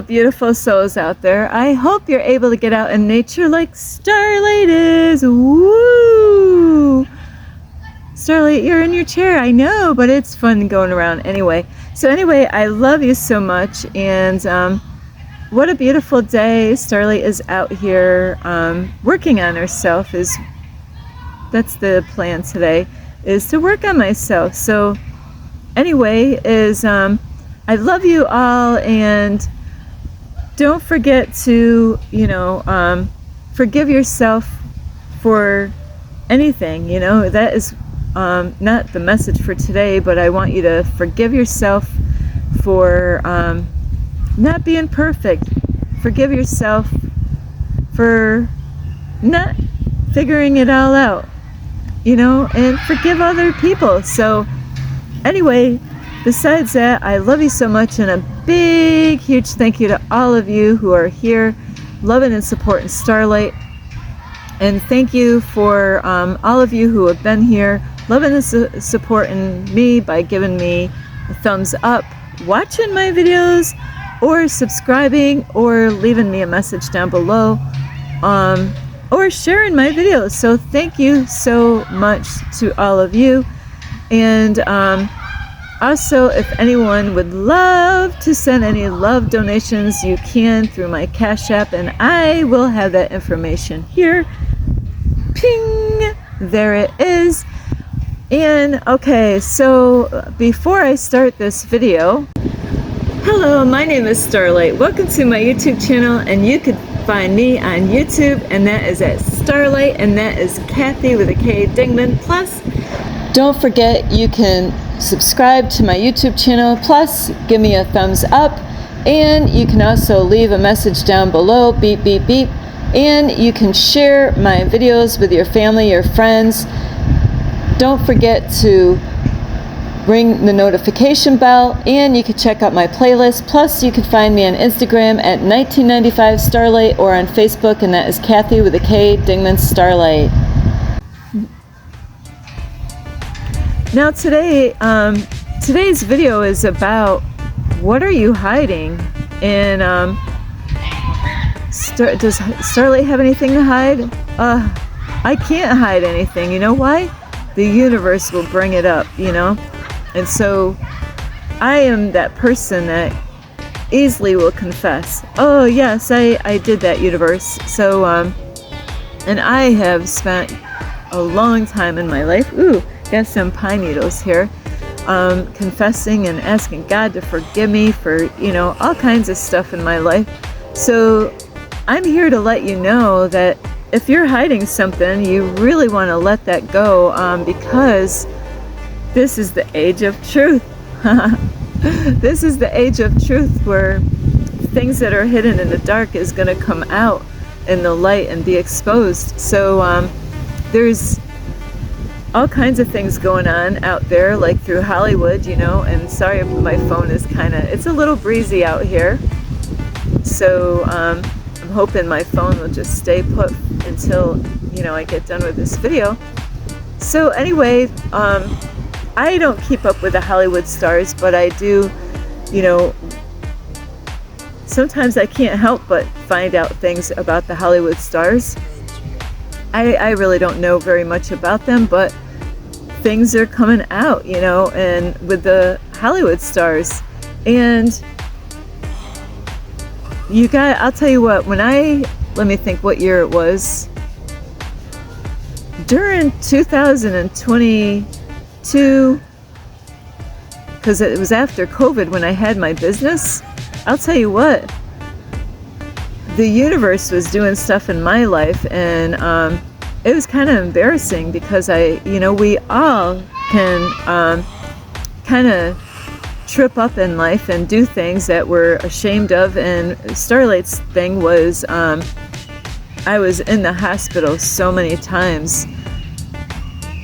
beautiful souls out there. I hope you're able to get out in nature like Starlight is. Woo! Starlight, you're in your chair, I know, but it's fun going around anyway. So anyway, I love you so much, and what a beautiful day. Starlight is out here working on herself. That's the plan today, is to work on myself. So anyway, I love you all, and don't forget to, forgive yourself for anything. That is not the message for today, but I want you to forgive yourself for not being perfect. Forgive yourself for not figuring it all out, and forgive other people. So anyway, besides that, I love you so much, and a big, huge thank you to all of you who are here loving and supporting Starlight. And thank you for all of you who have been here loving and supporting me by giving me a thumbs up, watching my videos, or subscribing, or leaving me a message down below, or sharing my videos. So thank you so much to all of you. And also, if anyone would love to send any love donations, you can through my Cash App, and I will have that information here. Ping! There it is. And okay, so before I start this video, hello, my name is Starlight. Welcome to my YouTube channel, and you can find me on YouTube, and that is at Starlight, and that is Kathy with a K, Dingman. Plus, don't forget, you can subscribe to my YouTube channel, plus give me a thumbs up, and you can also leave a message down below, beep, beep, beep, and you can share my videos with your family, your friends. Don't forget to ring the notification bell, and you can check out my playlist. Plus, you can find me on Instagram at 1995 Starlight, or on Facebook, and that is Kathy with a K, Dingman Starlight. Now today's video is about what are you hiding, and does Starlight have anything to hide? I can't hide anything. You know why? The universe will bring it up, and so I am that person that easily will confess, oh yes, I did that, universe. So and I have spent a long time in my life, got some pine needles here, confessing and asking God to forgive me for, all kinds of stuff in my life. So I'm here to let you know that if you're hiding something, you really want to let that go, because this is the age of truth. This is the age of truth, where things that are hidden in the dark is going to come out in the light and be exposed. So there's all kinds of things going on out there, like through Hollywood, and sorry, my phone is it's a little breezy out here. So I'm hoping my phone will just stay put until, I get done with this video. So anyway, I don't keep up with the Hollywood stars, but I do, sometimes I can't help but find out things about the Hollywood stars. I really don't know very much about them, but things are coming out, and with the Hollywood stars. And I'll tell you what, let me think what year it was. During 2022, because it was after COVID when I had my business, I'll tell you what, the universe was doing stuff in my life, and it was kind of embarrassing, because we all can kind of trip up in life and do things that we're ashamed of. And Starlight's thing was, I was in the hospital so many times,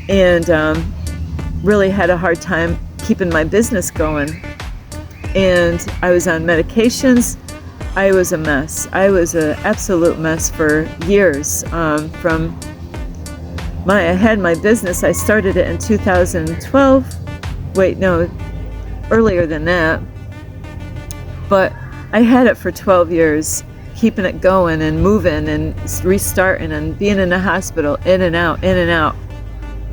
and really had a hard time keeping my business going. And I was on medications. I was a mess. I was an absolute mess for years. I had my business. I started it in 2012. Wait, no, earlier than that. But I had it for 12 years, keeping it going and moving and restarting and being in the hospital, in and out,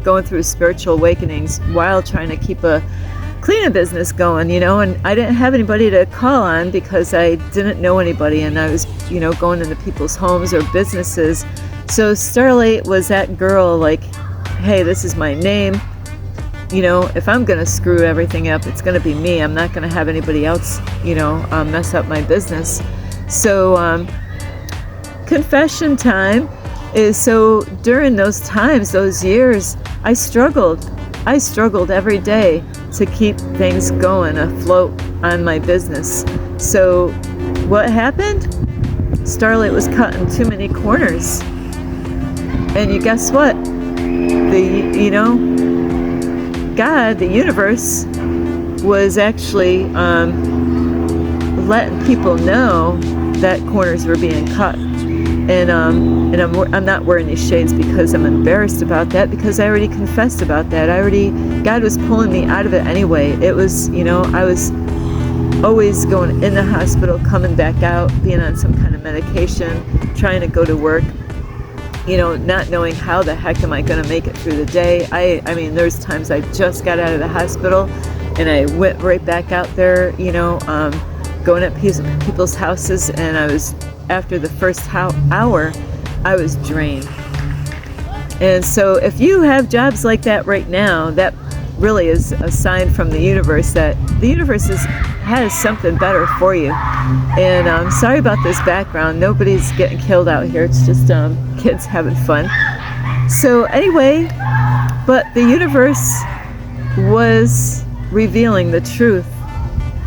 going through spiritual awakenings while trying to keep a cleaning business going, you know, and I didn't have anybody to call on because I didn't know anybody, and I was, you know, going into people's homes or businesses. So Starlight was that girl, like, hey, this is my name. You know, if I'm going to screw everything up, it's going to be me. I'm not going to have anybody else, you know, mess up my business. So confession time is, so during those times, those years, I struggled every day to keep things going afloat on my business. So what happened? Starlight was cutting too many corners. And you guess what? You know, God, the universe, was actually letting people know that corners were being cut. And I'm not wearing these shades because I'm embarrassed about that, because I already confessed about that. God was pulling me out of it anyway. It was, you know, I was always going in the hospital, coming back out, being on some kind of medication, trying to go to work, you know, not knowing how the heck am I going to make it through the day. I mean, there's times I just got out of the hospital and I went right back out there, you know, going at people's houses, and I was, after the first hour, I was drained. And so if you have jobs like that right now, that really is a sign from the universe that the universe has something better for you. And sorry about this background. Nobody's getting killed out here. It's just kids having fun. So anyway, but the universe was revealing the truth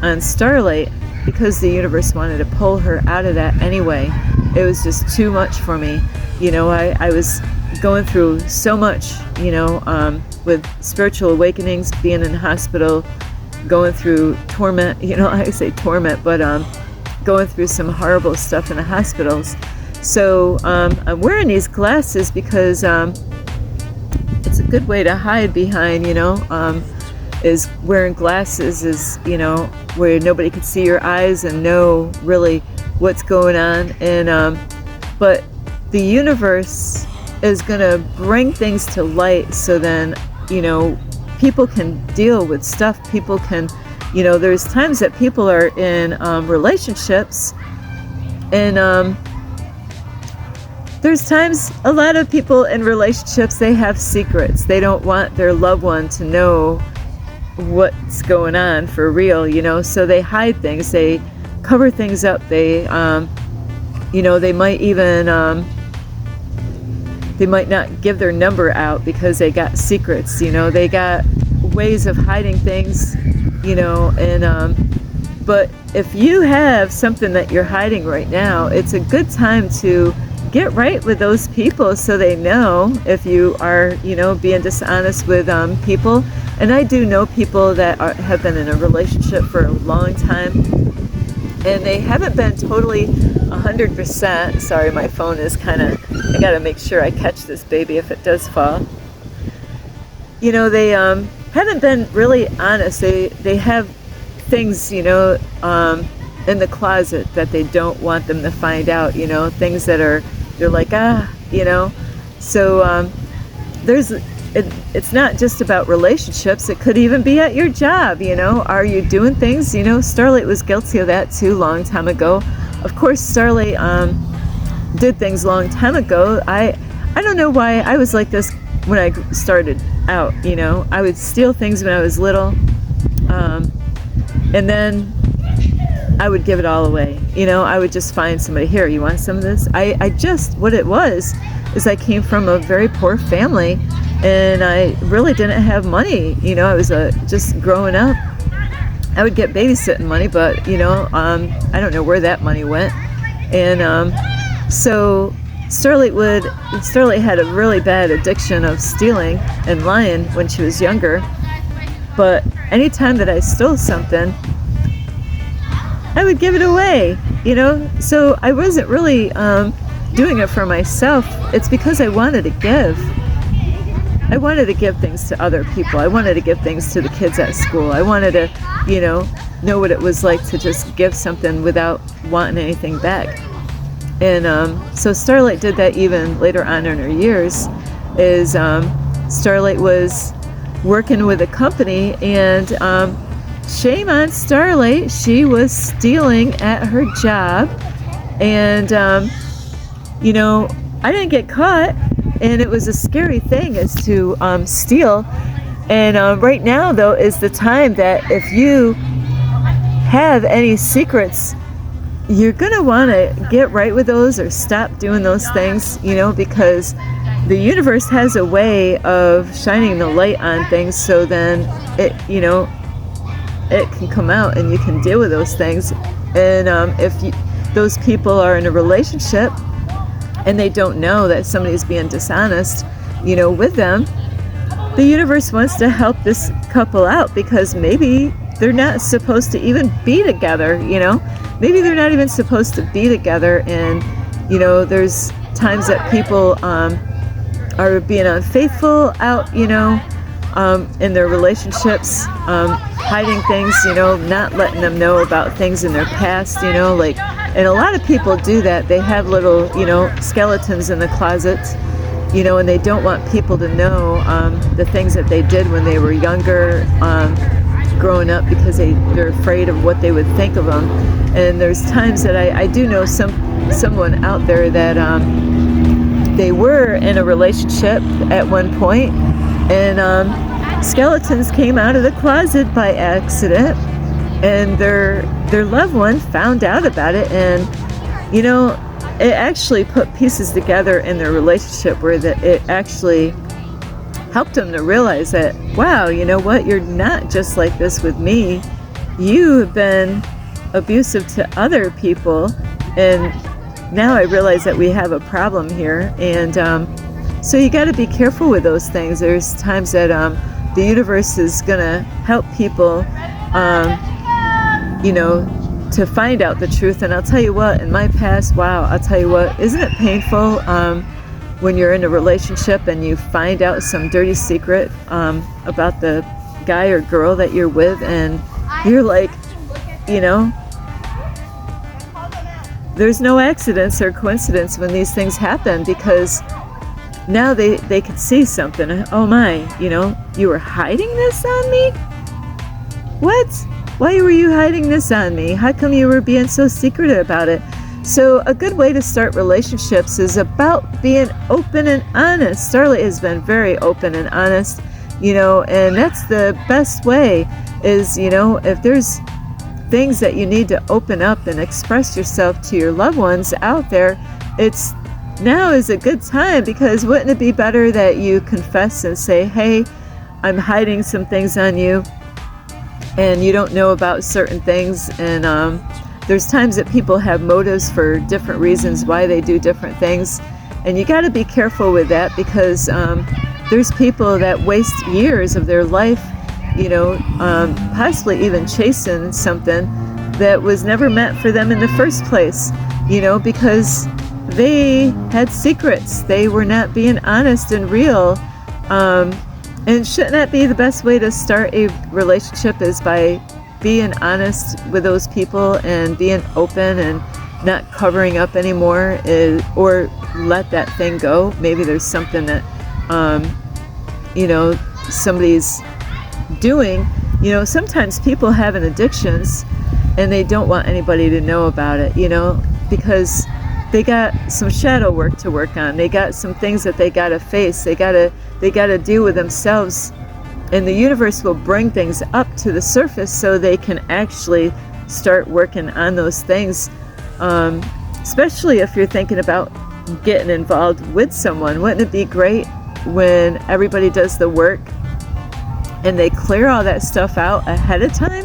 on Starlight, because the universe wanted to pull her out of that anyway. It was just too much for me. You know, I was going through so much, you know, with spiritual awakenings, being in the hospital, going through torment, you know, I say torment, but going through some horrible stuff in the hospitals. So I'm wearing these glasses because it's a good way to hide behind, you know, is wearing glasses is, you know, where nobody could see your eyes and know really what's going on. And but the universe is going to bring things to light, so then, you know, people can deal with stuff. People can, you know, there's times that people are in relationships, and there's times a lot of people in relationships, they have secrets. They don't want their loved one to know what's going on for real, you know, so they hide things, they cover things up, they you know, they might even they might not give their number out because they got secrets, you know, they got ways of hiding things, you know. And but if you have something that you're hiding right now, it's a good time to get right with those people, so they know if you are, you know, being dishonest with people. And I do know people that have been in a relationship for a long time, and they haven't been totally 100%. Sorry, my phone is kind of, I gotta make sure I catch this baby if it does fall. You know, they haven't been really honest. They have things, you know, in the closet that they don't want them to find out, you know, things that are, they're like, you know. So it's not just about relationships. It could even be at your job, you know. Are you doing things, you know? Starlight was guilty of that too, long time ago. Of course, Starlight did things long time ago. I don't know why I was like this when I started out, you know. I would steal things when I was little, and then I would give it all away. You know, I would just find somebody, here, you want some of this? I just, what it was is I came from a very poor family, and I really didn't have money. You know, I was just growing up. I would get babysitting money, but, you know, I don't know where that money went. And so Starlight had a really bad addiction of stealing and lying when she was younger. But anytime that I stole something, I would give it away, you know. So I wasn't really doing it for myself. It's because I wanted to give. I wanted to give things to other people. I wanted to give things to the kids at school. I wanted to, know what it was like to just give something without wanting anything back. And so Starlight did that even later on in her years. Starlight was working with a company, and shame on Starlight, she was stealing at her job. And I didn't get caught, and it was a scary thing is to steal. And right now, though, is the time that if you have any secrets, you're going to want to get right with those or stop doing those things, because the universe has a way of shining the light on things, so then it can come out and you can deal with those things. And if those people are in a relationship and they don't know that somebody's being dishonest, with them, the universe wants to help this couple out, because maybe they're not supposed to even be together, Maybe they're not even supposed to be together, and, there's times that people are being unfaithful out, in their relationships, hiding things, not letting them know about things in their past, and a lot of people do that. They have little, skeletons in the closets, and they don't want people to know the things that they did when they were younger, growing up, because they're afraid of what they would think of them. And there's times that I do know someone out there that they were in a relationship at one point, and skeletons came out of the closet by accident, and their loved one found out about it, and it actually put pieces together in their relationship where it actually helped them to realize that, wow, you know what, you're not just like this with me. You have been abusive to other people, and now I realize that we have a problem here. And so you got to be careful with those things. There's times that the universe is going to help people, to find out the truth. And I'll tell you what, in my past, wow, I'll tell you what, isn't it painful when you're in a relationship and you find out some dirty secret about the guy or girl that you're with, and you're like, there's no accidents or coincidence when these things happen, because now they could see something. Oh my, you were hiding this on me? What? Why were you hiding this on me? How come you were being so secretive about it? So a good way to start relationships is about being open and honest. Starlight has been very open and honest, and that's the best way is, if there's things that you need to open up and express yourself to your loved ones out there, now is a good time, because wouldn't it be better that you confess and say, hey, I'm hiding some things on you, and you don't know about certain things. And there's times that people have motives for different reasons why they do different things, and you got to be careful with that, because there's people that waste years of their life, possibly even chasing something that was never meant for them in the first place, because they had secrets. They were not being honest and real. And shouldn't that be the best way to start a relationship, is by being honest with those people and being open and not covering up anymore, or let that thing go. Maybe there's something that, somebody's doing. Sometimes people have an addictions and they don't want anybody to know about it, because they got some shadow work to work on. They got some things that they got to face. They got to deal with themselves, and the universe will bring things up to the surface so they can actually start working on those things. Especially if you're thinking about getting involved with someone. Wouldn't it be great when everybody does the work and they clear all that stuff out ahead of time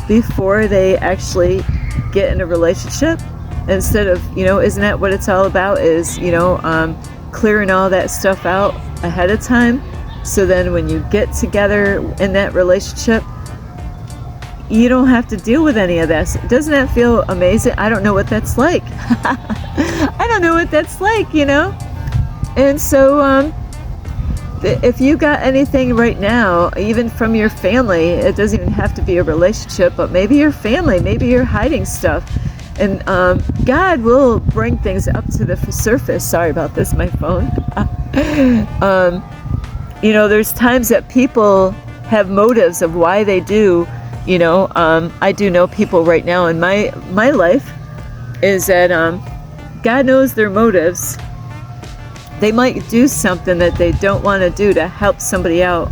before they actually get in a relationship? Instead of, isn't that what it's all about, is, clearing all that stuff out ahead of time, so then when you get together in that relationship, you don't have to deal with any of this. Doesn't that feel amazing? I don't know what that's like. I don't know what that's like, And so, if you got anything right now, even from your family, it doesn't even have to be a relationship, but maybe your family, maybe you're hiding stuff. And God will bring things up to the surface. Sorry about this, my phone. You know, there's times that people have motives of why they do. You know, I do know people right now in my life is that God knows their motives. They might do something that they don't want to do to help somebody out,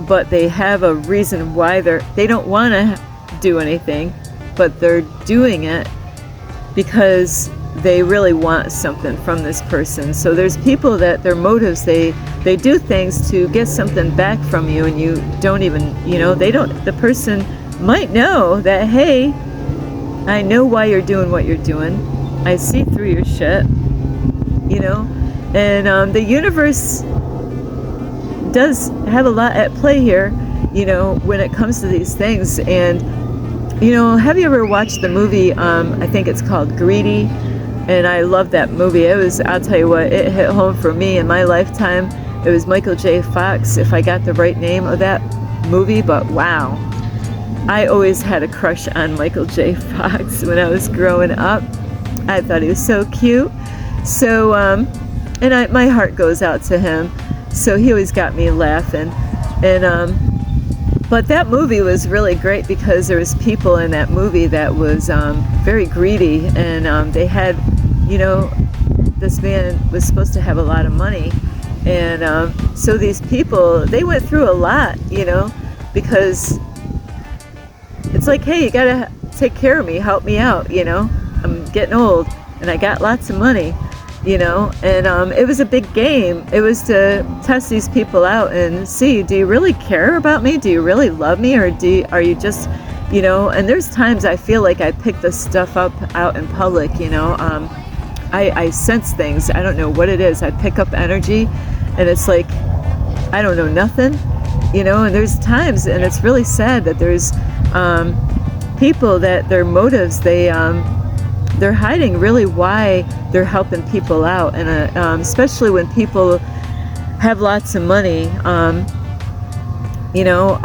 but they have a reason why they don't want to do anything, but they're doing it because they really want something from this person. So there's people that their motives, they do things to get something back from you, and you don't even, you know, the person might know that, hey, I know why you're doing what you're doing. I see through your shit, you know. And the universe does have a lot at play here, you know, when it comes to these things. And, you know, have you ever watched the movie, I think it's called Greedy? And I love that movie. I'll tell you what, it hit home for me in my lifetime. It was Michael J. Fox, if I got the right name of that movie, but wow. I always had a crush on Michael J. Fox when I was growing up. I thought he was so cute. So, and my heart goes out to him. So he always got me laughing. And but that movie was really great because there was people in that movie that was very greedy, and they had, you know, this man was supposed to have a lot of money, and so these people, they went through a lot, you know, because it's like, hey, you gotta take care of me, help me out, you know, I'm getting old and I got lots of money, you know. And it was a big game. It was to test these people out and see, do you really care about me? Do you really love me? Or are you just, you know? And there's times I feel like I pick this stuff up out in public, you know. I sense things. I don't know what it is. I pick up energy, and it's like, I don't know nothing, you know. And there's times, and it's really sad that there's people that their motives, they're hiding really why they're helping people out. And especially when people have lots of money, you know,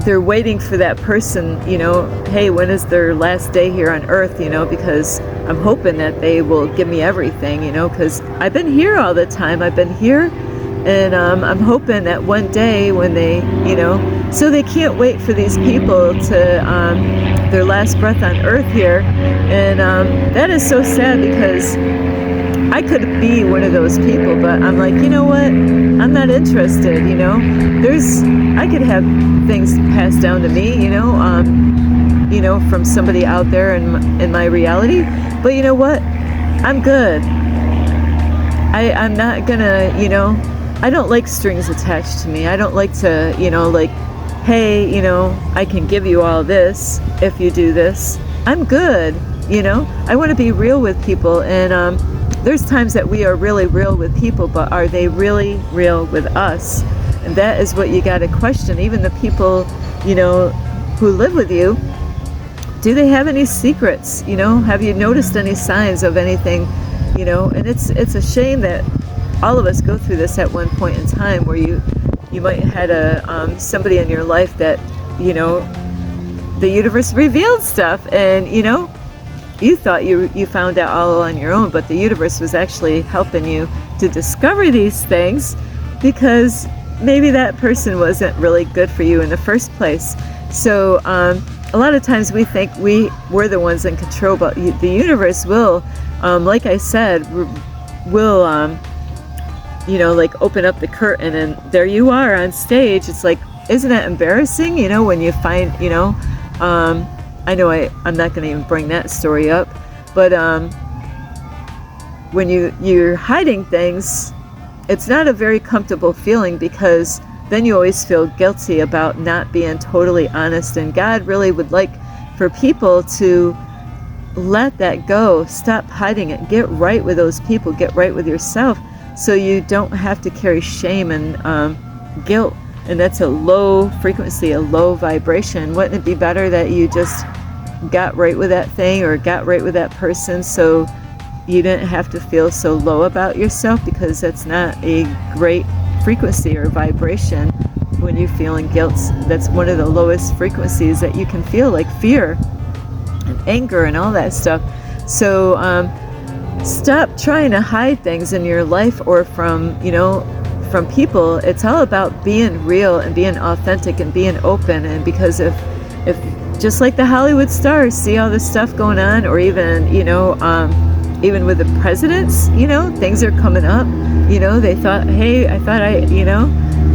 they're waiting for that person, you know, hey, when is their last day here on earth, you know, because I'm hoping that they will give me everything, you know, because I've been here all the time. I've been here, and I'm hoping that one day when they, you know, so they can't wait for these people to their last breath on earth here. And that is so sad, because I could be one of those people, but I'm like, you know what, I'm not interested, you know. I could have things passed down to me, you know, from somebody out there in my reality, but you know what, I'm good. I'm not gonna, you know, I don't like strings attached to me. I don't like to, you know, like, hey, you know, I can give you all this if you do this. I'm good, you know. I want to be real with people, and there's times that we are really real with people, but are they really real with us? And that is what you got to question. Even the people, you know, who live with you, do they have any secrets? You know, have you noticed any signs of anything? You know, and it's a shame that all of us go through this at one point in time, where you might have had somebody in your life that, you know, the universe revealed stuff, and you know, you thought you found out all on your own, but the universe was actually helping you to discover these things, because maybe that person wasn't really good for you in the first place. So a lot of times we think we're the ones in control, but the universe will, like I said, will you know, like open up the curtain, and there you are on stage. It's like, isn't that embarrassing, you know, when you find, you know, I know I'm not going to even bring that story up, but when you're hiding things, it's not a very comfortable feeling, because then you always feel guilty about not being totally honest. And God really would like for people to let that go, stop hiding it, get right with those people, get right with yourself, so you don't have to carry shame and guilt. And that's a low frequency, a low vibration. Wouldn't it be better that you just got right with that thing, or got right with that person, so you didn't have to feel so low about yourself, because that's not a great frequency or vibration. When you're feeling guilt, that's one of the lowest frequencies that you can feel, like fear and anger and all that stuff. So stop trying to hide things in your life or from, from people. It's all about being real and being authentic and being open. And because if just like the Hollywood stars see all this stuff going on, or even, even with the presidents, things are coming up, they thought, hey, I thought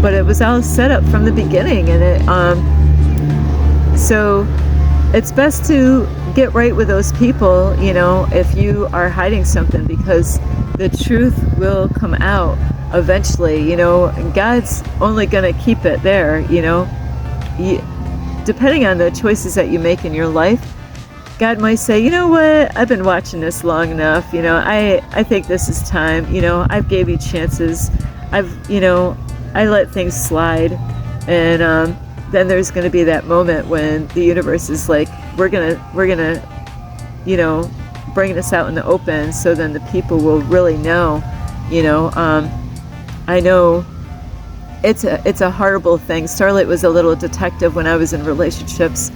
but it was all set up from the beginning. And so it's best to get right with those people, if you are hiding something, because the truth will come out eventually, and God's only going to keep it there, depending on the choices that you make in your life. God might say, you know what, I've been watching this long enough, I think this is time, I've gave you chances, I let things slide, and then there's going to be that moment when the universe is like, we're gonna bring this out in the open, so then the people will really know. I know it's a horrible thing. Starlight was a little detective when I was in relationships,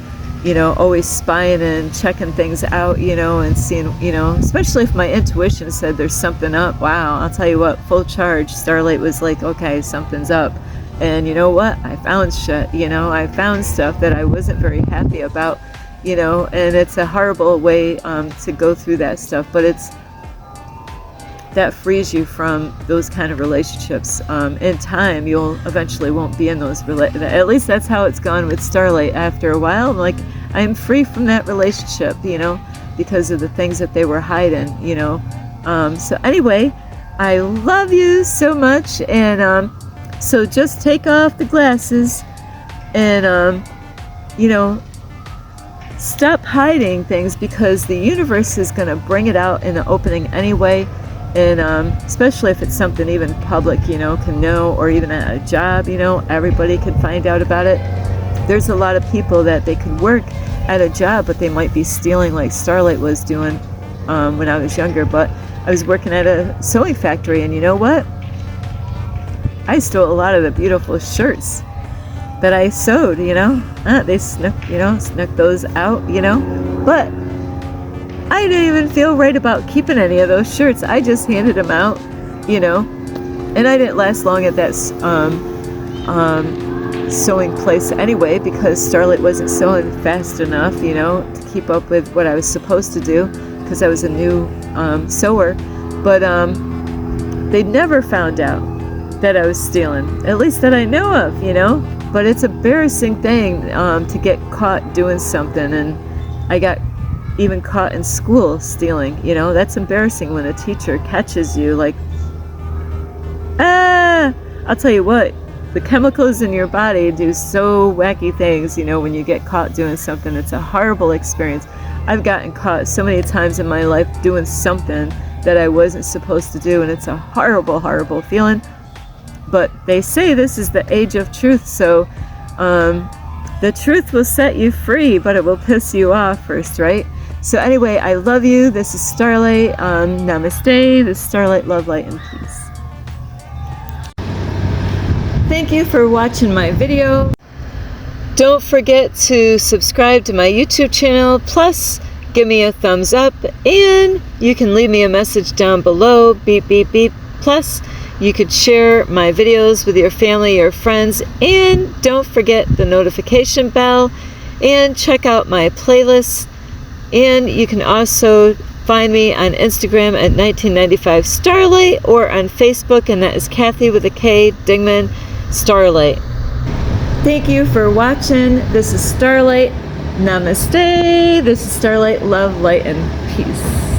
always spying and checking things out, and seeing, especially if my intuition said there's something up. Wow, I'll tell you what, full charge. Starlight was like, okay, something's up. And you know what? I found shit, I found stuff that I wasn't very happy about, and it's a horrible way to go through that stuff, but that frees you from those kind of relationships. In time, you'll eventually won't be in those at least that's how it's gone with Starlight. After a while, I'm like, I'm free from that relationship, because of the things that they were hiding, so anyway, I love you so much, and so just take off the glasses and stop hiding things, because the universe is going to bring it out in the opening anyway. And especially if it's something even public, can know, or even at a job, everybody can find out about it. There's a lot of people that they could work at a job, but they might be stealing, like Starlight was doing when I was younger. But I was working at a sewing factory, and you know what? I stole a lot of the beautiful shirts that I sewed, they snuck those out, but I didn't even feel right about keeping any of those shirts. I just handed them out, and I didn't last long at that sewing place anyway, because Starlight wasn't sewing fast enough, to keep up with what I was supposed to do, because I was a new sewer. But they never found out that I was stealing, at least that I know of, but it's an embarrassing thing to get caught doing something. And I got even caught in school stealing, that's embarrassing when a teacher catches you, like, I'll tell you what, the chemicals in your body do so wacky things, when you get caught doing something. It's a horrible experience. I've gotten caught so many times in my life doing something that I wasn't supposed to do, and it's a horrible, horrible feeling. But they say this is the age of truth, so the truth will set you free, but it will piss you off first, right? So anyway, I love you. This is Starlight. Namaste. This is Starlight, love, light, and peace. Thank you for watching my video. Don't forget to subscribe to my YouTube channel. Plus, give me a thumbs up, and you can leave me a message down below. Beep, beep, beep. Plus, you could share my videos with your family or friends, and don't forget the notification bell, and check out my playlist. And you can also find me on Instagram at 1995 Starlight, or on Facebook, and that is Kathy with a K, Dingman, Starlight. Thank you for watching. This is Starlight. Namaste. This is Starlight, love, light, and peace.